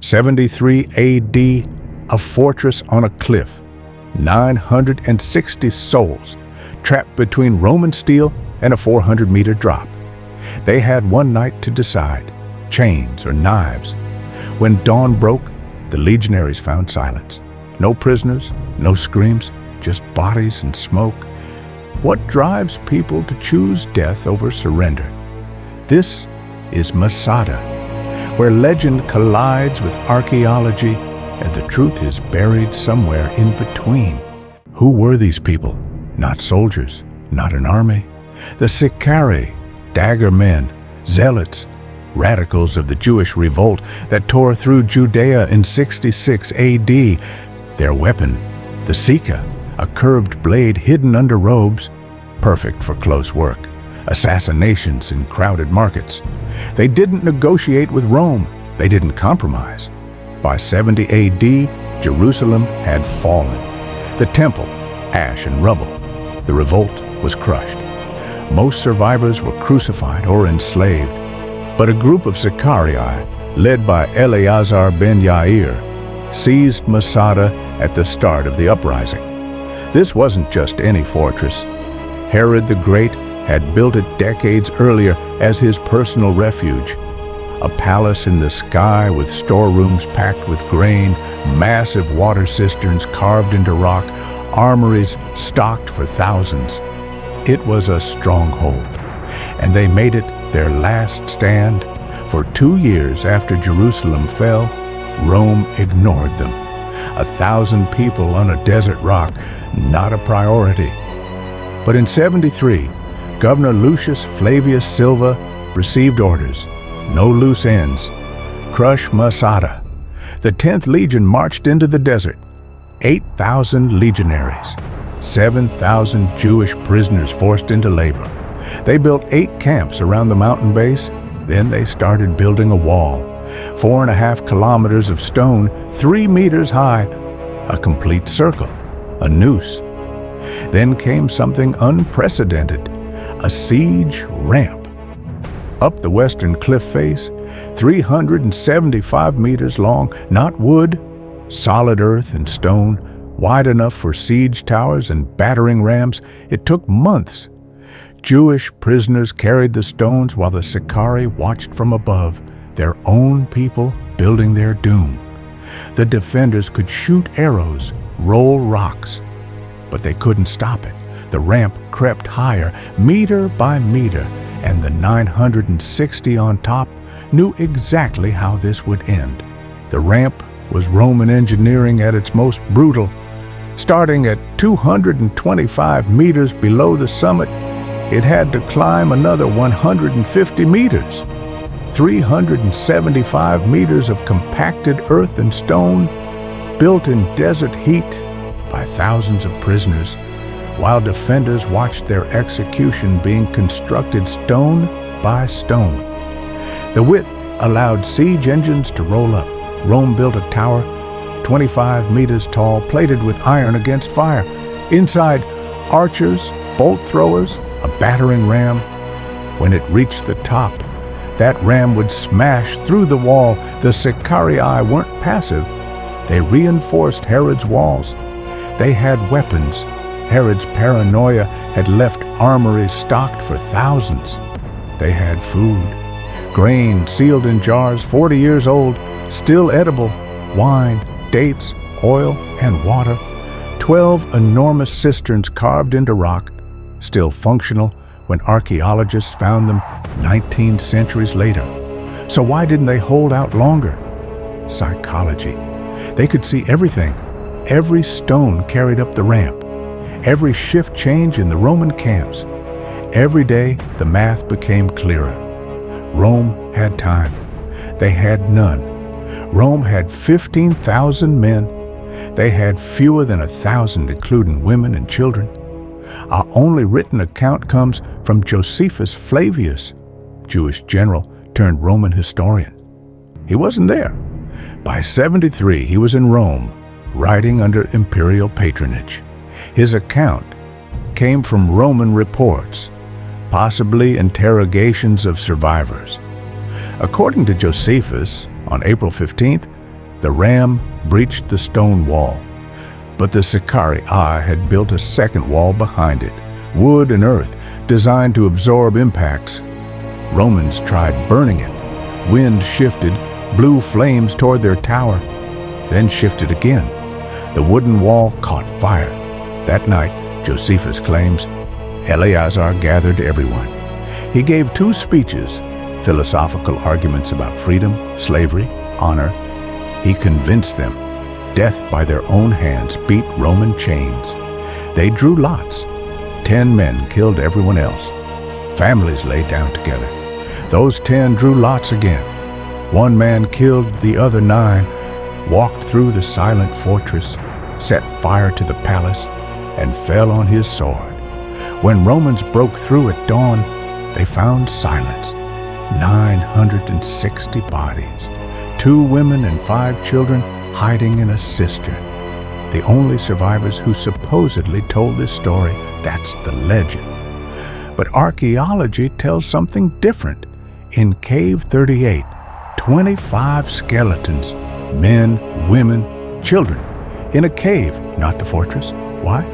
73 AD, a fortress on a cliff. 960 souls trapped between Roman steel and a 400-meter drop. They had one night to decide, chains or knives. When dawn broke, the legionaries found silence. No prisoners, no screams, just bodies and smoke. What drives people to choose death over surrender? This is Masada, where legend collides with archaeology and the truth is buried somewhere in between. Who were these people? Not soldiers, not an army. The Sicarii, dagger men, zealots, radicals of the Jewish revolt that tore through Judea in 66 AD. Their weapon, the Sika, a curved blade hidden under robes, perfect for close work, assassinations in crowded markets. They didn't negotiate with Rome. They didn't compromise. By 70 AD, Jerusalem had fallen. The temple, ash and rubble. The revolt was crushed. Most survivors were crucified or enslaved, but a group of Sicarii, led by Eleazar ben Yair, seized Masada at the start of the uprising. This wasn't just any fortress. Herod the Great had built it decades earlier as his personal refuge. A palace in the sky with storerooms packed with grain, massive water cisterns carved into rock, armories stocked for thousands. It was a stronghold, and they made it their last stand. For 2 years after Jerusalem fell, Rome ignored them. 1,000 people on a desert rock, not a priority. But in 73, Governor Lucius Flavius Silva received orders. No loose ends. Crush Masada. The 10th Legion marched into the desert. 8,000 legionaries. 7,000 Jewish prisoners forced into labor. They built 8 camps around the mountain base. Then they started building a wall. 4.5 kilometers of stone, 3 meters high. A complete circle. A noose. Then came something unprecedented. A siege ramp. Up the western cliff face, 375 meters long, not wood, solid earth and stone, wide enough for siege towers and battering rams. It took months. Jewish prisoners carried the stones while the Sicarii watched from above, their own people building their doom. The defenders could shoot arrows, roll rocks, but they couldn't stop it. The ramp crept higher, meter by meter, and the 960 on top knew exactly how this would end. The ramp was Roman engineering at its most brutal. Starting at 225 meters below the summit, it had to climb another 150 meters. 375 meters of compacted earth and stone, built in desert heat by thousands of prisoners, while defenders watched their execution being constructed stone by stone. The width allowed siege engines to roll up. Rome built a tower 25 meters tall, plated with iron against fire. Inside, archers, bolt throwers, a battering ram. When it reached the top, that ram would smash through the wall. The Sicarii weren't passive. They reinforced Herod's walls. They had weapons. Herod's paranoia had left armories stocked for thousands. They had food. Grain sealed in jars 40 years old, still edible, wine, dates, oil, and water. 12 enormous cisterns carved into rock, still functional when archaeologists found them 19 centuries later. So why didn't they hold out longer? Psychology. They could see everything. Every stone carried up the ramp. Every shift change in the Roman camps. Every day, the math became clearer. Rome had time. They had none. Rome had 15,000 men. They had fewer than 1,000, including women and children. Our only written account comes from Josephus Flavius, Jewish general turned Roman historian. He wasn't there. By 73, he was in Rome, writing under imperial patronage. His account came from Roman reports, possibly interrogations of survivors. According to Josephus, on April 15th, The ram breached the stone wall, but the Sicarii had built a second wall behind it, wood and earth, designed to absorb impacts. Romans tried burning it. Wind shifted, blew flames toward their tower, then shifted again. The wooden wall caught fire. That night, Josephus claims, Eleazar gathered everyone. He gave 2 speeches, philosophical arguments about freedom, slavery, honor. He convinced them death by their own hands beat Roman chains. They drew lots. 10 men killed everyone else. Families lay down together. Those 10 drew lots again. 1 man killed the other 9, walked through the silent fortress, set fire to the palace, and fell on his sword. When Romans broke through at dawn, they found silence. 960 bodies, 2 women and 5 children hiding in a cistern. The only survivors who supposedly told this story, that's the legend. But archaeology tells something different. In Cave 38, 25 skeletons, men, women, children, in a cave, not the fortress. Why?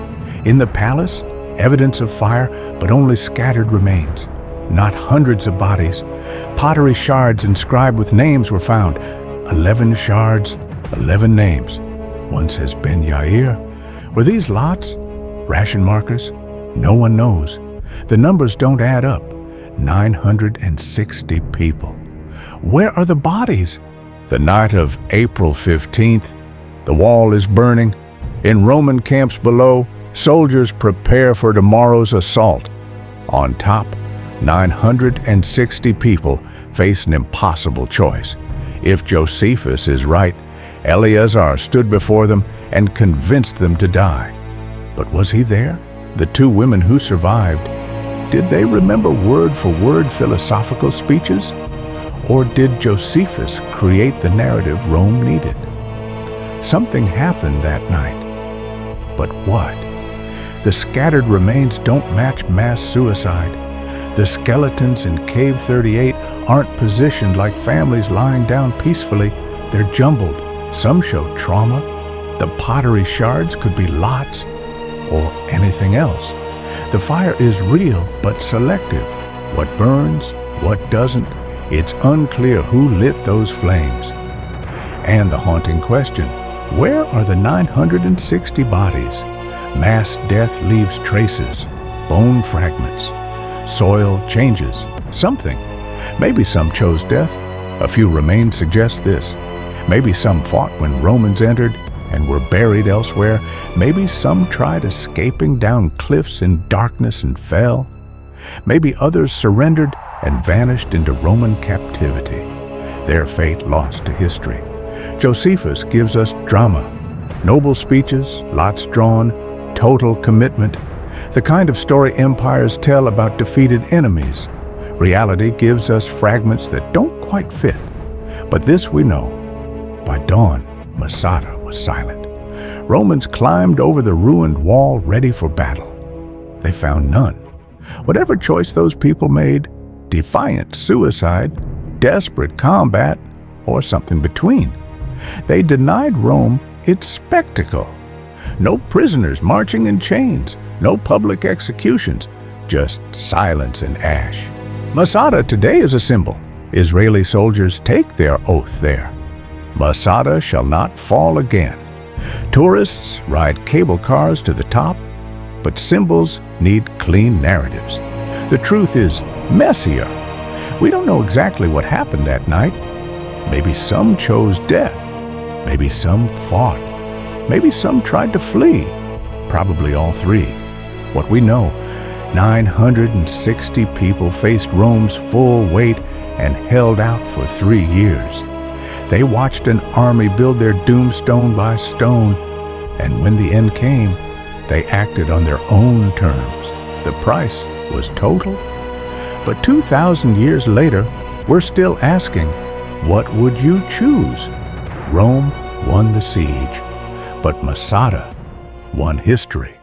In the palace, evidence of fire, but only scattered remains. Not hundreds of bodies. Pottery shards inscribed with names were found. 11 shards, 11 names. One says Ben Yair. Were these lots? Ration markers? No one knows. The numbers don't add up. 960 people. Where are the bodies? The night of April 15th, the wall is burning. In Roman camps below, soldiers prepare for tomorrow's assault. On top, 960 people face an impossible choice. If Josephus is right, Eleazar stood before them and convinced them to die. But was he there? The 2 women who survived, did they remember word-for-word philosophical speeches? Or did Josephus create the narrative Rome needed? Something happened that night. But what? The scattered remains don't match mass suicide. The skeletons in Cave 38 aren't positioned like families lying down peacefully. They're jumbled. Some show trauma. The pottery shards could be lots or anything else. The fire is real but selective. What burns, what doesn't, it's unclear who lit those flames. And the haunting question, where are the 960 bodies? Mass death leaves traces, bone fragments. Soil changes, something. Maybe some chose death. A few remains suggest this. Maybe some fought when Romans entered and were buried elsewhere. Maybe some tried escaping down cliffs in darkness and fell. Maybe others surrendered and vanished into Roman captivity, their fate lost to history. Josephus gives us drama, noble speeches, lots drawn, total commitment, the kind of story empires tell about defeated enemies. Reality gives us fragments that don't quite fit. But this we know. By dawn, Masada was silent. Romans climbed over the ruined wall ready for battle. They found none. Whatever choice those people made, defiant suicide, desperate combat, or something between, they denied Rome its spectacle. No prisoners marching in chains, no public executions, just silence and ash. Masada today is a symbol. Israeli soldiers take their oath there. Masada shall not fall again. Tourists ride cable cars to the top, but symbols need clean narratives. The truth is messier. We don't know exactly what happened that night. Maybe some chose death. Maybe some fought. Maybe some tried to flee. Probably all 3. What we know, 960 people faced Rome's full weight and held out for 3 years. They watched an army build their doom stone by stone, and when the end came, they acted on their own terms. The price was total. But 2,000 years later, we're still asking, what would you choose? Rome won the siege, but Masada won history.